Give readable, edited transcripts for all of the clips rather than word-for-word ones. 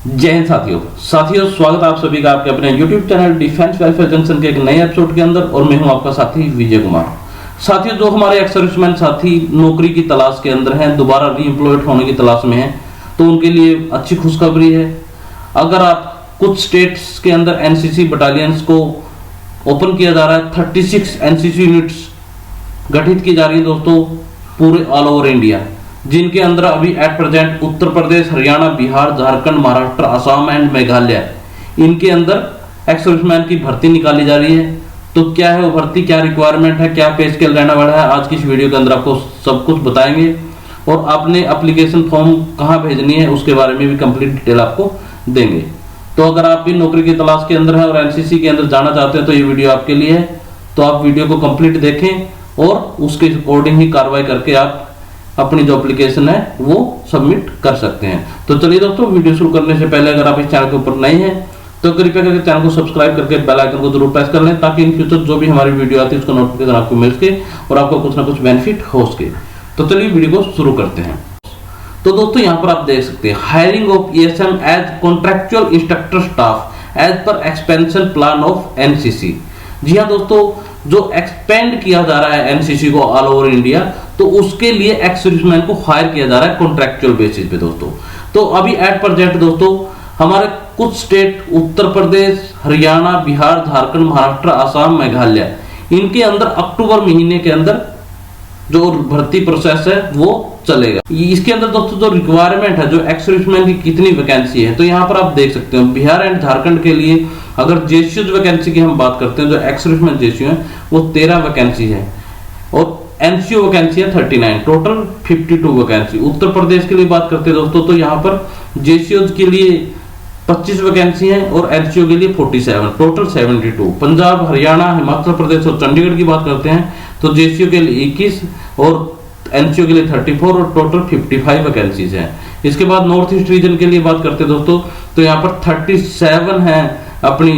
जय हिंद साथियों स्वागत है आप सभी का आपके अपने YouTube channel defence welfare junction के एक नए एपिसोड के अंदर। और मैं हूं आपका साथी विजय कुमार। साथियों, जो हमारे एक्स सर्विसमैन साथी नौकरी की तलाश के अंदर हैं, दोबारा रीएम्प्लॉयड होने की तलाश में हैं, तो उनके लिए अच्छी खुशखबरी है। अगर आप कुछ स्टेट्स के अंदर एनसीसी बटालियंस को ओपन किया जा रहा है, 36 एनसीसी यूनिट्स गठित की जा रही है दोस्तों पूरे ऑल ओवर इंडिया, जिनके अंदर अभी at present Uttar Pradesh, Haryana, Bihar, Jharkhand, Maharashtra, Assam and Meghalaya, इनके अंदर एक्स सर्विसमैन की भर्ती निकाली जा रही है। तो क्या है वो भर्ती, क्या रिक्वायरमेंट है, क्या पे स्केल रहने वाला है, आज की इस वीडियो के अंदर आपको सब कुछ बताएंगे। और आपने एप्लीकेशन फॉर्म कहाँ भेजनी है उसके बारे में भी कंप्लीट डिटेल आपको देंगे। तो अगर आप भी नौकरी की तलाश के अंदर है और एनसीसी के अंदर जाना चाहते हैं तो ये वीडियो आपके लिए है। तो आप वीडियो को कंप्लीट देखें और उसके अकॉर्डिंग ही कार्रवाई करके आप अपनी जो एप्लीकेशन है वो सबमिट कर सकते हैं। तो चलिए दोस्तों, वीडियो शुरू करने से पहले अगर आप इस चैनल के ऊपर नए हैं तो कृपया करके चैनल को सब्सक्राइब करके बेल आइकन को जरूर प्रेस कर लें, ताकि इन फ्यूचर जो भी हमारी वीडियो आती है उसका नोटिफिकेशन आपको मिल सके और आपको कुछ ना कुछ बेनिफिट हो सके। तो चलिए वीडियो को शुरू करते हैं। तो दोस्तों, यहाँ पर आप देख सकते हैं hiring of ESM as contractual instructor staff as per expansion plan of NCC. जी हाँ दोस्तों, जो एक्सपेंड किया जा रहा है एनसीसी को ऑल ओवर इंडिया, तो उसके लिए एक्स सर्विसमैन को हायर किया जा रहा है कॉन्ट्रैक्चुअल बेसिस पे दोस्तों। तो अभी एट प्रेजेंट दोस्तों हमारे कुछ स्टेट उत्तर प्रदेश, हरियाणा, बिहार, झारखंड, महाराष्ट्र, असम, मेघालय, इनके अंदर अक्टूबर महीने के अंदर जो भर्ती प्रोसेस है वो चलेगा। इसके अंदर दोस्तों जो रिक्वायरमेंट है, जो एक्स सर्विसमैन की कितनी वैकेंसी है, तो यहाँ पर आप देख सकते हो बिहार एंड झारखंड के लिए अगर जेसीयू वैकेंसी की हम बात करते हैं, जो एक्स सर्विसमैन जेसीयू है वो 13 वैकेंसी है और एनसीओ वैकेंसी है 39, टोटल 52 वैकेंसी। उत्तर प्रदेश के लिए बात करते हैं दोस्तों, तो यहाँ पर जेसीओ के लिए 25 वैकेंसी है और एनसीओ के लिए 47, टोटल 72। पंजाब, हरियाणा, हिमाचल प्रदेश और चंडीगढ़ की बात करते हैं तो जेसीओ के लिए 21 और एनसीओ के लिए 34 और टोटल 55 वैकेंसीज हैं। इसके बाद नॉर्थ ईस्ट रीजन के लिए बात करते हैं दोस्तों, तो यहाँ पर 37 है अपनी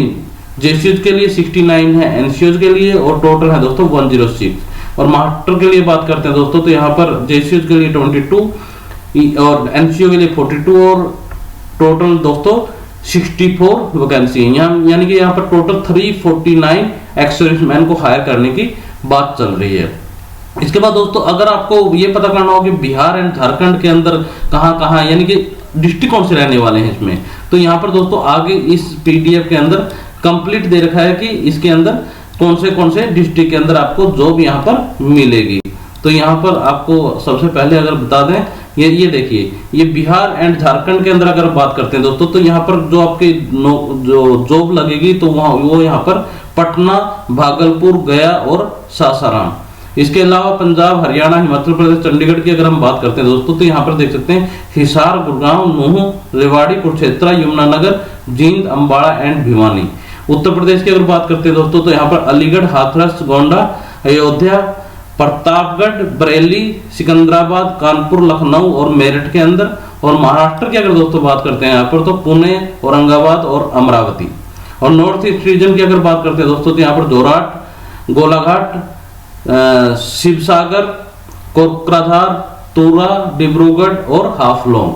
जेसीओ के लिए, 69 है एनसीओ के लिए और टोटल है दोस्तों 106। और महाराष्ट्र के लिए बात करते हैं दोस्तों, तो यहाँ पर जेसीओ के लिए 22 और एनसीओ के लिए 42 और टोटल दोस्तों 64 वैकेंसी है। यानी कि यहाँ पर टोटल 349 एक्स सर्विसमैन को हायर करने की बात चल रही है। इसके बाद दोस्तों अगर आपको ये पता करना हो कि बिहार एंड झारखंड के अंदर कहाँ यानी कि डिस्ट्रिक्ट कौन से रहने वाले हैं इसमें, तो यहाँ पर दोस्तों आगे इस पीडीएफ के अंदर कंप्लीट दे रखा है कि इसके अंदर कौन से डिस्ट्रिक्ट के अंदर आपको जॉब यहाँ पर मिलेगी। तो यहाँ पर आपको सबसे पहले अगर बता दें, ये देखिए, ये बिहार एंड झारखंड के अंदर अगर बात करते हैं दोस्तों, तो यहाँ पर जो आपकी जो जॉब लगेगी तो वो यहाँ पर पटना, भागलपुर, गया और सासाराम। इसके अलावा पंजाब, हरियाणा, हिमाचल प्रदेश, चंडीगढ़ की अगर हम बात करते हैं दोस्तों, तो यहाँ पर देख सकते हैं हिसार, गुड़गांव, नूंह, रेवाड़ी, कुरुक्षेत्र, यमुनानगर, जींद, अंबाला एंड भिवानी। उत्तर प्रदेश की अगर बात करते हैं दोस्तों, तो यहाँ पर अलीगढ़, हाथरस, गोंडा, अयोध्या, प्रतापगढ़, बरेली, सिकंदराबाद, कानपुर, लखनऊ और मेरठ के अंदर। और महाराष्ट्र की अगर दोस्तों बात करते हैं यहाँ पर, तो पुणे, औरंगाबाद और अमरावती। और नॉर्थ ईस्ट रीजन की अगर बात करते हैं दोस्तों, तो यहाँ पर जोरहाट, गोलाघाट, शिवसागर, कोकराझार, तुरा, डिब्रूगढ़ और हाफलोंग।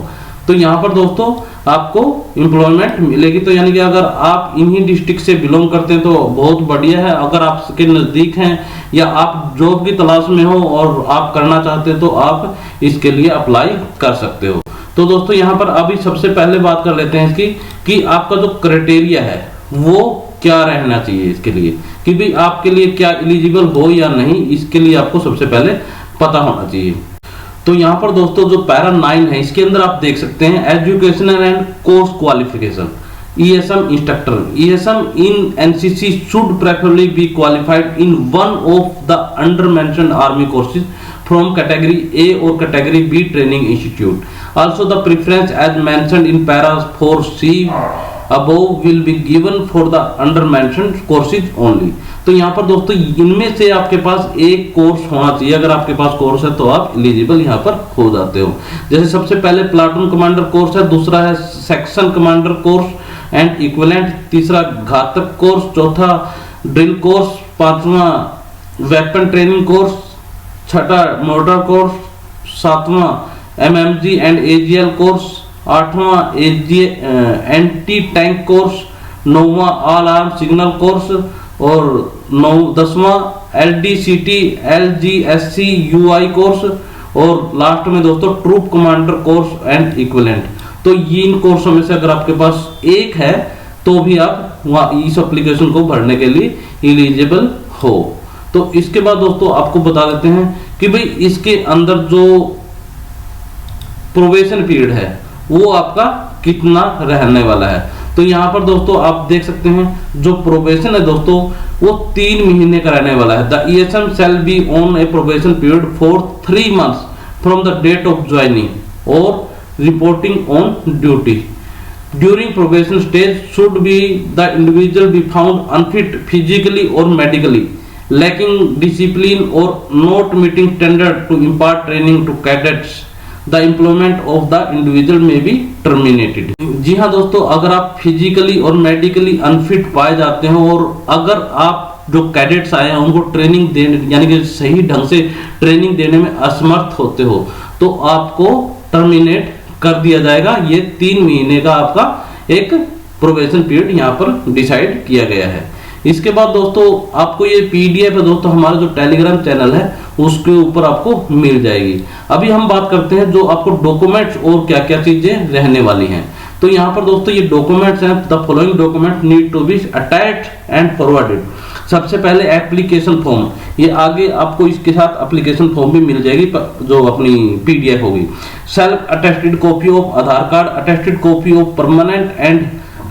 तो यहाँ पर दोस्तों आपको एम्प्लॉयमेंट मिलेगी। तो यानी कि अगर आप इन्हीं डिस्ट्रिक्ट से बिलोंग करते हैं तो बहुत बढ़िया है। अगर आपके नजदीक हैं या आप जॉब की तलाश में हो और आप करना चाहते हैं तो आप इसके लिए अप्लाई कर सकते हो। तो दोस्तों यहाँ पर अभी सबसे पहले बात कर लेते हैं इसकी कि आपका जो क्राइटेरिया है वो क्या रहना चाहिए इसके लिए, कि भाई आपके लिए क्या एलिजिबल हो या नहीं, इसके लिए आपको सबसे पहले पता होना चाहिए। तो यहाँ पर दोस्तों जो पैरा 9 है, इसके अंदर आप देख सकते हैं educational and course qualification, ESM instructor. ESM in NCC should preferably be qualified in one of the under mentioned army courses from category A और category B training institute. Also the preference as mentioned in para 4C above will be given for the under mentioned courses only। तो यहाँ पर दोस्तों इनमें से आपके पास एक course होना चाहिए। अगर आपके पास कोर्स है तो आप एलिजिबल यहाँ पर हो जाते हो। जैसे सबसे पहले प्लाटून कमांडर कोर्स है, दूसरा है section commander course and equivalent, तीसरा घातक कोर्स, चौथा ड्रिल कोर्स, पांचवा वेपन ट्रेनिंग कोर्स, छठा मोटर कोर्स, सातवां MMG एंड AGL कोर्स, 8वां एंटी टैंक कोर्स, 9वां ऑल आर्म सिग्नल कोर्स और 10वां LDCT LGSC UI कोर्स और लास्ट में दोस्तों troop commander course and equivalent. तो ये इन कोर्सों में से अगर आपके पास एक है तो भी आप वहाँ इस एप्लीकेशन को भरने के लिए एलिजिबल हो। तो इसके बाद दोस्तों आपको बता देते हैं कि भाई इसके अंदर जो प्रोबेशन पीरियड है वो आपका कितना रहने वाला है। तो यहाँ पर दोस्तों आप देख सकते हैं जो प्रोबेशन है दोस्तों वो 3 महीने का रहने वाला है। The ESM shall be on a probation period for 3 months from the date of joining or reporting on duty. During probation stage should be the individual be found unfit physically or medically, lacking discipline or not meeting standard to impart training to cadets. The employment of the individual may be terminated. जी हाँ दोस्तों, अगर आप physically और medically unfit पाए जाते हैं और अगर आप जो कैडेट्स आए हैं उनको ट्रेनिंग देने यानी कि सही ढंग से ट्रेनिंग देने में असमर्थ होते हो तो आपको टर्मिनेट कर दिया जाएगा। ये 3 महीने का आपका एक प्रोबेशन पीरियड यहाँ पर डिसाइड किया गया है। इसके बाद दोस्तों आपको ये PDF है दोस्तों हमारा जो टेलीग्राम चैनल है उसके ऊपर आपको मिल जाएगी। अभी हम बात करते हैं जो आपको डॉक्यूमेंट्स और क्या क्या चीजें रहने वाली हैं। तो यहाँ पर दोस्तों ये डॉक्यूमेंट्स हैं, the following document need to be attached and forwarded. सबसे पहले एप्लीकेशन फॉर्म, ये आगे आपको इसके साथ एप्लीकेशन फॉर्म भी मिल जाएगी जो अपनी PDF होगी। Self attested copy of Aadhaar card, attested copy of permanent and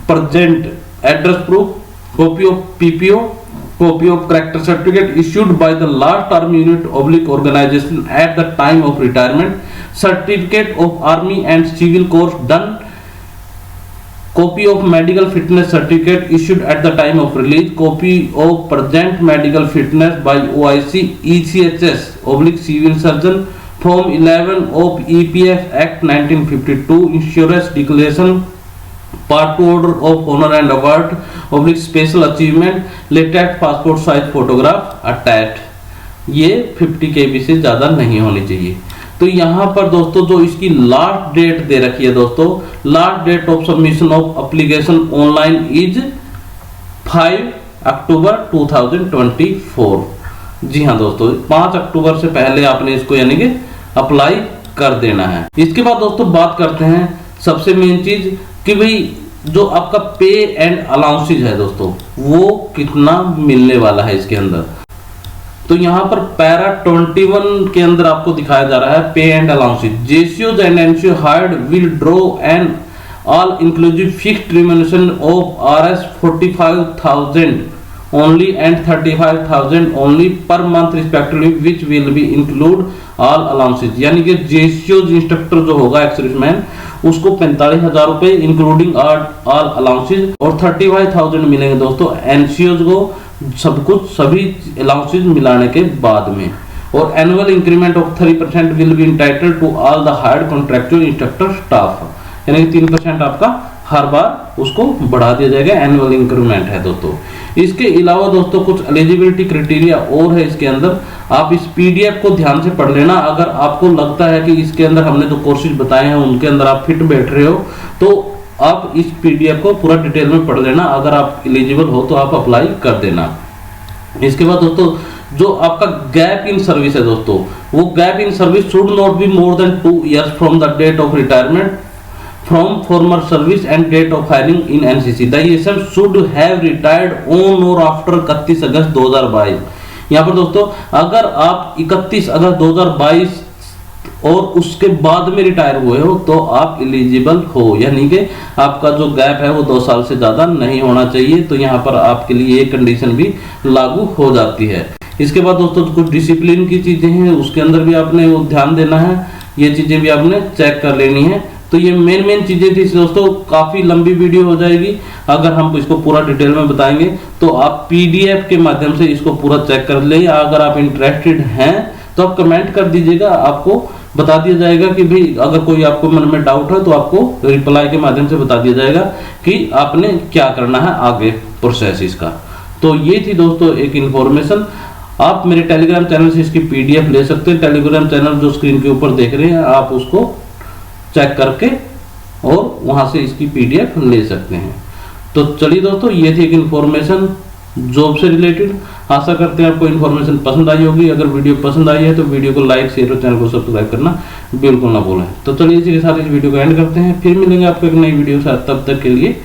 present address proof, copy of PPO, copy of character certificate issued by the last army unit / organization at the time of retirement, certificate of army and civil course done, copy of medical fitness certificate issued at the time of release, copy of present medical fitness by OIC ECHS / civil surgeon, form 11 of EPF Act 1952, insurance declaration, Part 2 order of honor and award / special achievement, latest passport size photograph attached। ये 50 KB से ज्यादा नहीं होनी चाहिए। तो यहाँ पर दोस्तों जो इसकी लास्ट डेट दे रखी है दोस्तों, last date of submission of application online is 5 October 2024। जी हाँ दोस्तों, 5 अक्टूबर से पहले आपने इसको यानी कि अप्लाई कर देना है। इसके बाद दोस्तों बात करते हैं सबसे मेन चीज कि भाई जो आपका पे एंड अलाउंसेज है दोस्तों वो कितना मिलने वाला है इसके अंदर। तो यहाँ पर पैरा 21 के अंदर आपको दिखाया जा रहा है पे एंड अलाउंसेज। जेसीओज and NCO hired will draw an all inclusive fixed remuneration of RS 45,000 only and 35,000 only per month respectively, which will be include all allowances। यानी कि जेसीओज इंस्ट्रक्टर जो होगा एक्स-सर्विसमैन उसको 45,000 रुपए इंक्लूडिंग ऑल अलाउंसेज और 35,000 मिलेंगे दोस्तों एनसीओज को सब कुछ सभी अलाउंसेज मिलाने के बाद में। और annual increment of 3% will be entitled to all the hired contractual instructor staff, यानी कि 3% आपका हर बार उसको बढ़ा दिया जाएगा, एनुअल इंक्रीमेंट है दोस्तों। इसके अलावा दोस्तों कुछ एलिजिबिलिटी क्राइटेरिया और है इसके अंदर, आप इस PDF को ध्यान से पढ़ लेना। अगर आपको लगता है कि इसके अंदर हमने जो कोर्सेज बताए हैं उनके अंदर आप फिट बैठ रहे हो तो आप इस PDF को पूरा डिटेल में पढ़ लेना। अगर आप एलिजिबल हो तो आप अप्लाई कर देना। इसके बाद दोस्तों जो आपका गैप इन सर्विस है दोस्तों, वो gap in service should not be more than 2 years from the date of retirement from former service and date of hiring in NCC. The ESM should have retired on or after 31 अगस्त 2022। यहाँ पर दोस्तों अगर आप 31 अगस्त 2022 और उसके बाद में retire हुए हो तो आप एलिजिबल हो, यानी कि आपका जो गैप है वो 2 साल से ज्यादा नहीं होना चाहिए। तो यहाँ पर आपके लिए ये कंडीशन भी लागू हो जाती है। इसके बाद दोस्तों कुछ डिसिप्लिन की चीजें हैं उसके अंदर भी आपने वो ध्यान देना है, ये चीजें भी आपने चेक कर लेनी है। तो ये मेन चीजें थी दोस्तों, काफी लंबी वीडियो हो जाएगी अगर हम इसको पूरा डिटेल में बताएंगे। तो आप PDF के माध्यम से इसको पूरा चेक कर ले। अगर आप इंटरेस्टेड हैं तो आप कमेंट कर दीजिएगा, आपको बता दिया जाएगा कि भाई अगर कोई आपको मन में डाउट है तो आपको रिप्लाई के माध्यम से बता दिया जाएगा कि आपने क्या करना है आगे प्रोसेस इसका। तो ये थी दोस्तों एक इन्फॉर्मेशन। आप मेरे टेलीग्राम चैनल से इसकी PDF ले सकते हैं। टेलीग्राम चैनल जो स्क्रीन के ऊपर देख रहे हैं आप उसको चेक करके और वहां से इसकी PDF ले सकते हैं। तो चलिए दोस्तों, ये थी एक इन्फॉर्मेशन जॉब से रिलेटेड। आशा करते हैं आपको इन्फॉर्मेशन पसंद आई होगी। अगर वीडियो पसंद आई है तो वीडियो को लाइक, शेयर और चैनल को सब्सक्राइब करना बिल्कुल ना भूलें। तो चलिए इसी के साथ इस वीडियो को एंड करते हैं, फिर मिलेंगे आपको एक नई वीडियो के साथ। तब तक के लिए